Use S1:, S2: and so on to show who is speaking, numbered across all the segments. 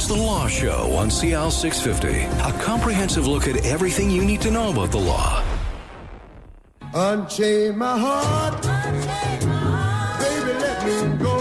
S1: It's The Law Show on CL 650. A comprehensive look at everything you need to know about the law.
S2: Unchain my heart, baby, let me go.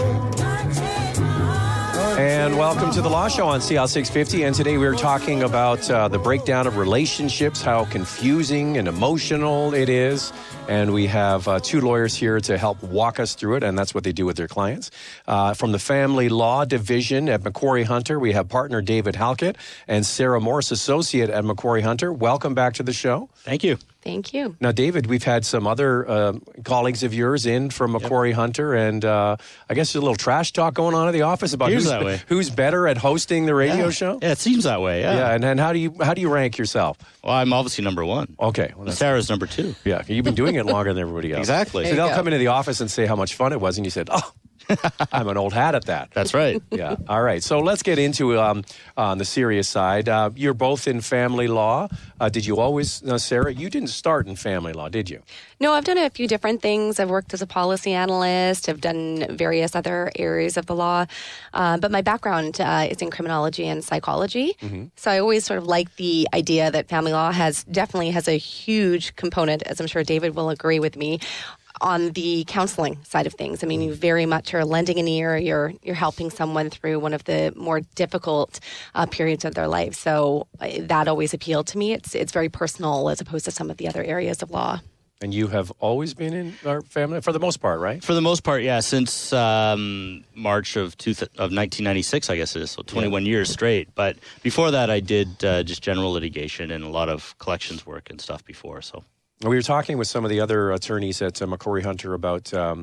S3: And welcome to The Law Show on CL 650. And today we're talking about the breakdown of relationships, how confusing and emotional it is. And we have two lawyers here to help walk us through it, and that's what they do with their clients. From the Family Law Division at McQuarrie Hunter, we have partner David Halkett and Sarah Morris, associate at McQuarrie Hunter. Welcome back to the show.
S4: Thank you.
S5: Thank you.
S3: Now, David, we've had some other colleagues of yours in from McQuarrie Hunter, and I guess there's a little trash talk going on at the office about who's better at hosting the radio show.
S4: Yeah, it seems that way. Yeah.
S3: And how do you rank yourself?
S4: Well, I'm obviously number one.
S3: Okay. Well,
S4: Sarah's number two.
S3: Yeah, you've been doing it longer than everybody else.
S4: Exactly.
S3: So they'll come into the office and say how much fun it was, and you said, "Oh, I'm an old hat at that."
S4: That's right.
S3: Yeah. All right. So let's get into on the serious side. You're both in family law. Did you always, Sarah? You didn't start in family law, did you?
S5: No, I've done a few different things. I've worked as a policy analyst. I've done various other areas of the law. But my background is in criminology and psychology. Mm-hmm. So I always sort of like the idea that family law definitely has a huge component, as I'm sure David will agree with me, on the counseling side of things. I mean, you very much are lending an ear. You're helping someone through one of the more difficult periods of their life. So that always appealed to me. It's very personal as opposed to some of the other areas of law.
S3: And you have always been in our family, for the most part, right?
S4: For the most part, yeah. Since March of 1996, I guess it is, so 21 years straight. But before that, I did just general litigation and a lot of collections work and stuff before, so.
S3: We were talking with some of the other attorneys at McQuarrie Hunter about, the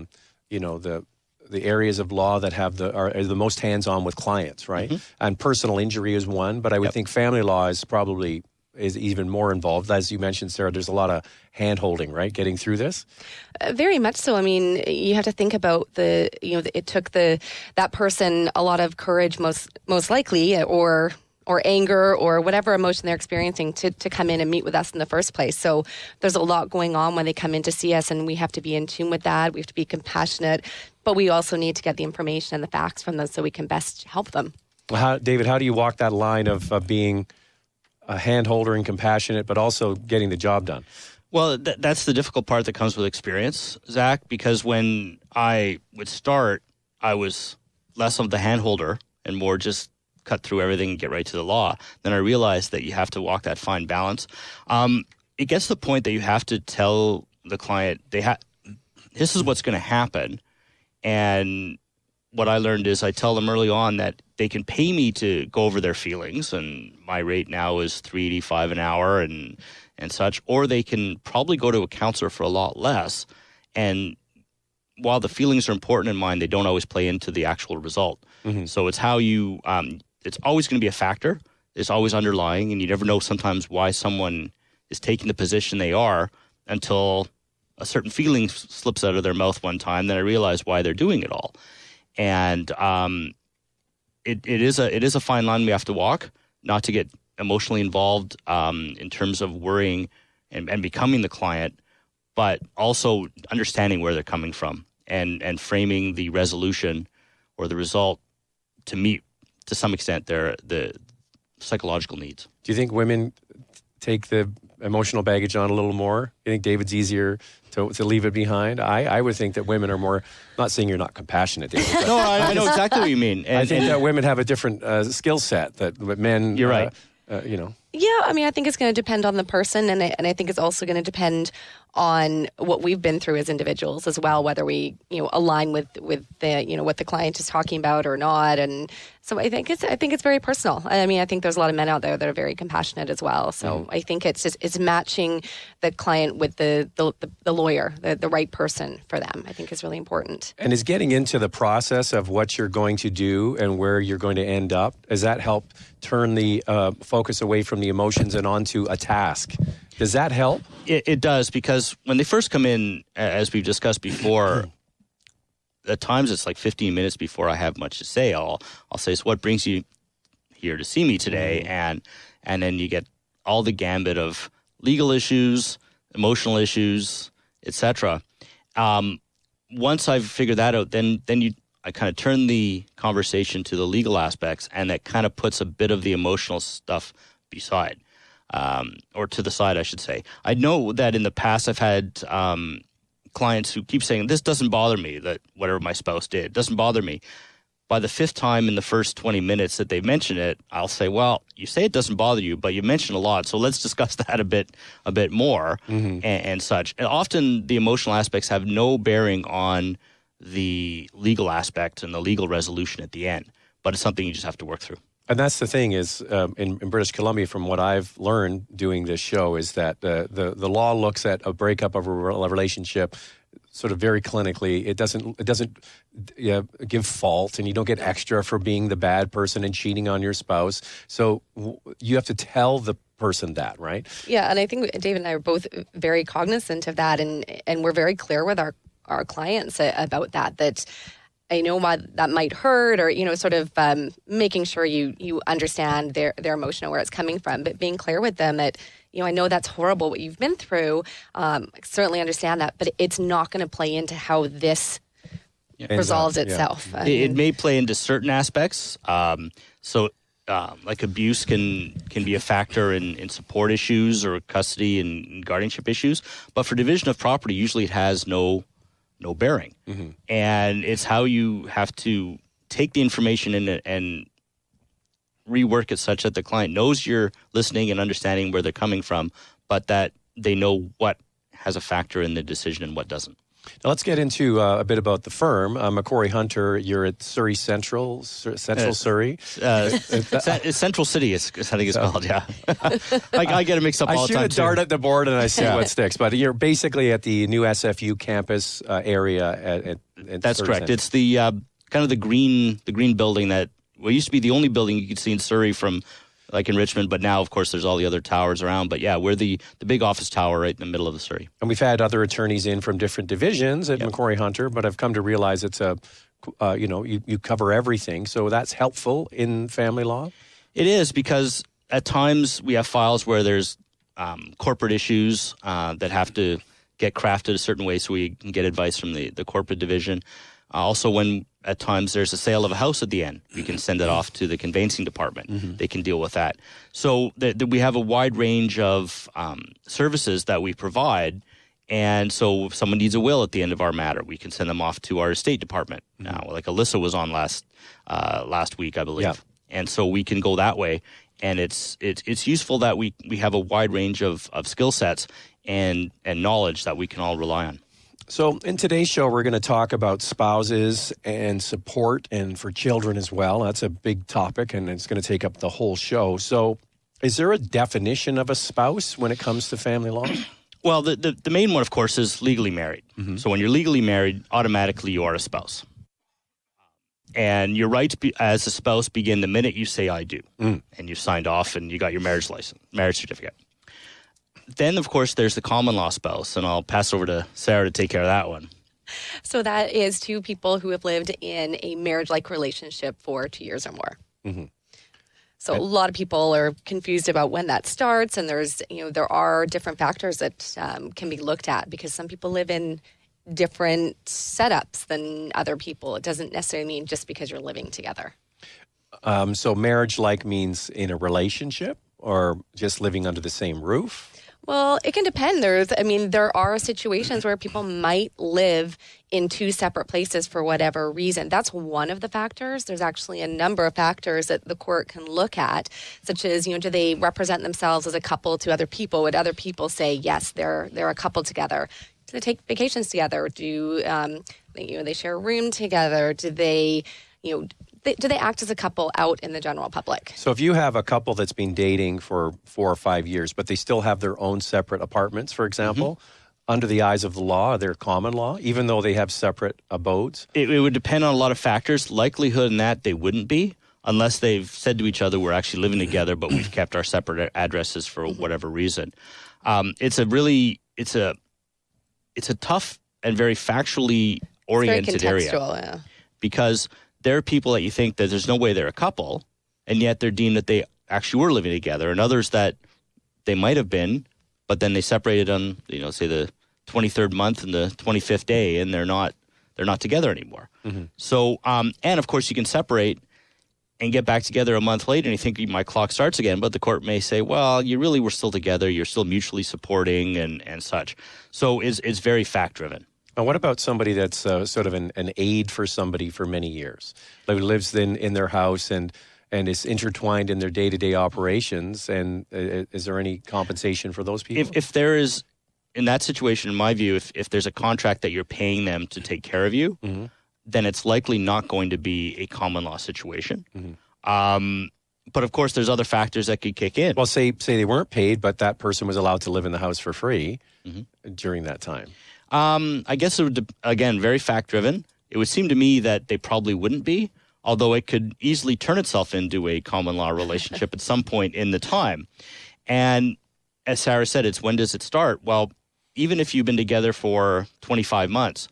S3: areas of law that are the most hands-on with clients, right? Mm-hmm. And personal injury is one, but I would think family law is even more involved. As you mentioned, Sarah, there's a lot of hand-holding, right, getting through this?
S5: Very much so. I mean, you have to think about it took that person a lot of courage, most likely, or anger or whatever emotion they're experiencing to come in and meet with us in the first place. So there's a lot going on when they come in to see us, and we have to be in tune with that. We have to be compassionate, but we also need to get the information and the facts from them so we can best help them.
S3: David, how do you walk that line of being a hand-holder and compassionate, but also getting the job done?
S4: Well, that's the difficult part that comes with experience, Zach, because when I would start, I was less of the hand-holder and more just cut through everything and get right to the law. Then I realized that you have to walk that fine balance. It gets to the point that you have to tell the client, this is what's going to happen. And what I learned is I tell them early on that they can pay me to go over their feelings, and my rate now is $3.85 an hour and such, or they can probably go to a counselor for a lot less. And while the feelings are important in mind, they don't always play into the actual result. Mm-hmm. So it's how you it's always going to be a factor. It's always underlying, and you never know sometimes why someone is taking the position they are until a certain feeling slips out of their mouth one time. Then I realize why they're doing it all. And it is a fine line we have to walk, not to get emotionally involved in terms of worrying and becoming the client, but also understanding where they're coming from and framing the resolution or the result to meet, to some extent, the psychological needs.
S3: Do you think women take the emotional baggage on a little more? You think David's easier to leave it behind? I would think that women are more, I'm not saying you're not compassionate, David.
S4: No, I know exactly what you mean.
S3: I think that women have a different skill set that men...
S4: You're right.
S5: Yeah, I mean, I think it's going to depend on the person, and I think it's also going to depend on what we've been through as individuals as well, whether we align with the what the client is talking about or not. And so I think it's very personal. I mean, I think there's a lot of men out there that are very compassionate as well. So I think it's matching the client with the lawyer, the right person for them. I think is really important.
S3: And is getting into the process of what you're going to do and where you're going to end up, does that help turn the focus away from the emotions and onto a task? Does that help?
S4: It does, because when they first come in, as we've discussed before, at times it's like 15 minutes before I have much to say. I'll say, so what brings you here to see me today? And then you get all the gambit of legal issues, emotional issues, etc. Once I've figured that out, then I kind of turn the conversation to the legal aspects, and that kind of puts a bit of the emotional stuff beside, or to the side, I should say. I know that in the past I've had clients who keep saying, this doesn't bother me, that whatever my spouse did, it doesn't bother me. By the fifth time in the first 20 minutes that they mention it, I'll say, well, you say it doesn't bother you, but you mention a lot, so let's discuss that a bit more and such. And often the emotional aspects have no bearing on the legal aspect and the legal resolution at the end, but it's something you just have to work through.
S3: And that's the thing is, in British Columbia, from what I've learned doing this show, is that the law looks at a breakup of a relationship sort of very clinically. It doesn't give fault, and you don't get extra for being the bad person and cheating on your spouse. So you have to tell the person that, right?
S5: Yeah, and I think David and I are both very cognizant of that, and we're very clear with our clients about that I know that might hurt, or, sort of making sure you understand their emotion and where it's coming from, but being clear with them that, I know that's horrible what you've been through. I certainly understand that, but it's not going to play into how this resolves itself.
S3: Yeah.
S4: It may play into certain aspects. Like abuse can be a factor in support issues or custody and guardianship issues. But for division of property, usually it has no bearing. And it's how you have to take the information in and rework it such that the client knows you're listening and understanding where they're coming from, but that they know what has a factor in the decision and what doesn't.
S3: Now let's get into a bit about the firm. McQuarrie Hunter, you're at Surrey Central Surrey.
S4: Central City, I think it's called, yeah. I get it mixed up all the time,
S3: I shoot a dart at the board and I see what sticks. But you're basically at the new SFU campus area at
S4: That's
S3: Surrey
S4: correct.
S3: Central.
S4: It's the kind of the green building that used to be the only building you could see in Surrey from, like in Richmond, but now, of course, there's all the other towers around. But yeah, we're the big office tower right in the middle of the Surrey.
S3: And we've had other attorneys in from different divisions at McQuarrie Hunter, but I've come to realize it's you cover everything. So that's helpful in family law?
S4: It is, because at times we have files where there's corporate issues that have to get crafted a certain way so we can get advice from the corporate division. Also, when at times there's a sale of a house at the end, we can send it off to the conveyancing department. They can deal with that. So we have a wide range of services that we provide. And so if someone needs a will at the end of our matter, we can send them off to our estate department. Now, like Alyssa was on last week, I believe. Yeah. And so we can go that way. And it's useful that we have a wide range of skill sets and knowledge that we can all rely on.
S3: So in today's show, we're going to talk about spouses and support, and for children as well. That's a big topic, and it's going to take up the whole show. So is there a definition of a spouse when it comes to family law?
S4: Well, the main one, of course, is legally married. So when you're legally married, automatically you are a spouse. And your rights as a spouse begin the minute you say I do. And you've signed off and you got your marriage certificate. Then, of course, there's the common law spouse, and I'll pass over to Sarah to take care of that one.
S5: So that is two people who have lived in a marriage-like relationship for 2 years or more. So a lot of people are confused about when that starts, and there are different factors that can be looked at, because some people live in different setups than other people. It doesn't necessarily mean just because you're living together.
S3: So marriage-like means in a relationship or just living under the same roof?
S5: Well, it can depend. There are situations where people might live in two separate places for whatever reason. That's one of the factors. There's actually a number of factors that the court can look at, such as, do they represent themselves as a couple to other people? Would other people say, yes, they're a couple together? Do they take vacations together? Do they share a room together? Do they act as a couple out in the general public?
S3: So if you have a couple that's been dating for 4 or 5 years, but they still have their own separate apartments, for example, under the eyes of the law, their common law, even though they have separate abodes?
S4: It would depend on a lot of factors. Likelihood in that they wouldn't be, unless they've said to each other, we're actually living together, but we've kept our separate addresses for whatever reason. It's a tough and very factually oriented area.
S5: Yeah.
S4: Because there are people that you think that there's no way they're a couple, and yet they're deemed that they actually were living together, and others that they might have been, but then they separated on, say the 23rd month and the 25th day, and they're not they're not together anymore. So, and of course, you can separate and get back together a month later and you think my clock starts again, but the court may say, well, you really were still together, you're still mutually supporting and such. So it's very fact-driven.
S3: And what about somebody that's sort of an aide for somebody for many years? Like lives in their house and is intertwined in their day-to-day operations, and is there any compensation for those people?
S4: If there is, in that situation, in my view, if there's a contract that you're paying them to take care of you, then it's likely not going to be a common law situation. But of course, there's other factors that could kick in.
S3: Well, say they weren't paid, but that person was allowed to live in the house for free during that time.
S4: I guess it would, again, very fact-driven. It would seem to me that they probably wouldn't be, although it could easily turn itself into a common law relationship at some point in the time. And as Sarah said, it's when does it start? Well, even if you've been together for 25 months,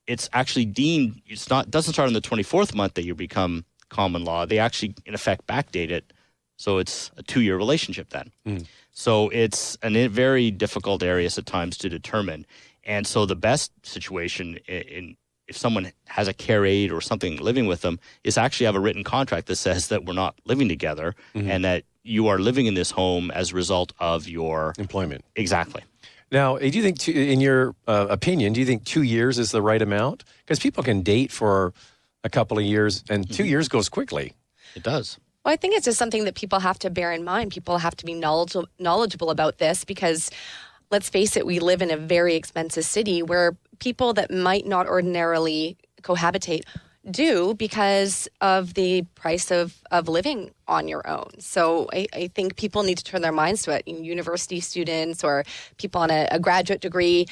S4: it's actually deemed, doesn't start on the 24th month that you become common law. They actually, in effect, backdate it. So it's a 2-year relationship then. So it's a very difficult area at times to determine. And so the best situation if someone has a care aide or something living with them is actually have a written contract that says that we're not living together and that you are living in this home as a result of your
S3: employment.
S4: Exactly.
S3: Now, do you think, in your opinion, do you think 2 years is the right amount? Because people can date for a couple of years, and 2 years goes quickly.
S4: It does.
S5: Well, I think it's just something that people have to bear in mind. People have to be knowledgeable about this because, let's face it, we live in a very expensive city where people that might not ordinarily cohabitate do because of the price of living on your own. So I think people need to turn their minds to it. University students or people on a graduate degree,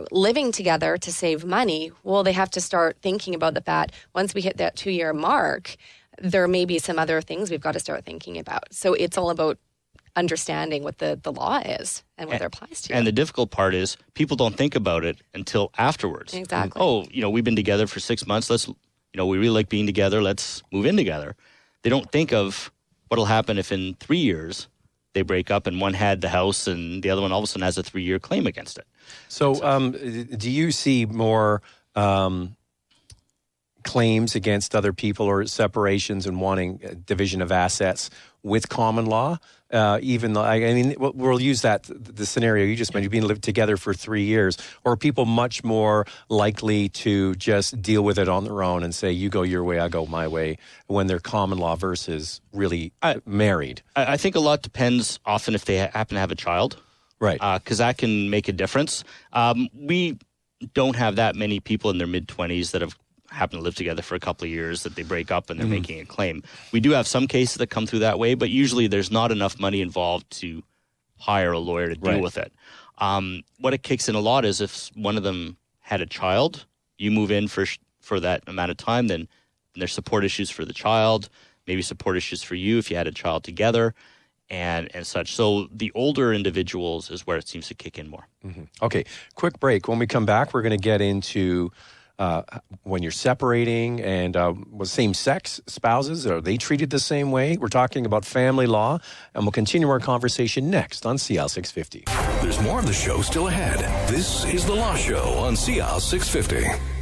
S5: living together to save money, well, they have to start thinking about that once we hit that 2-year mark, there may be some other things we've got to start thinking about. So it's all about understanding what the law is and what it applies to.
S4: And the difficult part is people don't think about it until afterwards.
S5: Exactly.
S4: Oh, we've been together for 6 months. We really like being together. Let's move in together. They don't think of what'll happen if in 3 years they break up and one had the house and the other one all of a sudden has a 3-year claim against it.
S3: So do you see more claims against other people or separations and wanting division of assets with common law? Even though, we'll use the scenario you just mentioned, you've been lived together for 3 years, or are people much more likely to just deal with it on their own and say, you go your way, I go my way, when they're common law versus really married?
S4: I think a lot depends often if they happen to have a child.
S3: Right.
S4: Because that can make a difference. We don't have that many people in their mid-20s that have happen to live together for a couple of years that they break up and they're making a claim. We do have some cases that come through that way, but usually there's not enough money involved to hire a lawyer to deal with it. What it kicks in a lot is if one of them had a child, you move in for that amount of time, then there's support issues for the child, maybe support issues for you if you had a child together and such. So the older individuals is where it seems to kick in more.
S3: Okay, quick break. When we come back, we're going to get into when you're separating and with same-sex spouses, are they treated the same way? We're talking about family law, and we'll continue our conversation next on CL 650.
S1: There's more of the show still ahead. This is The Law Show on CL 650.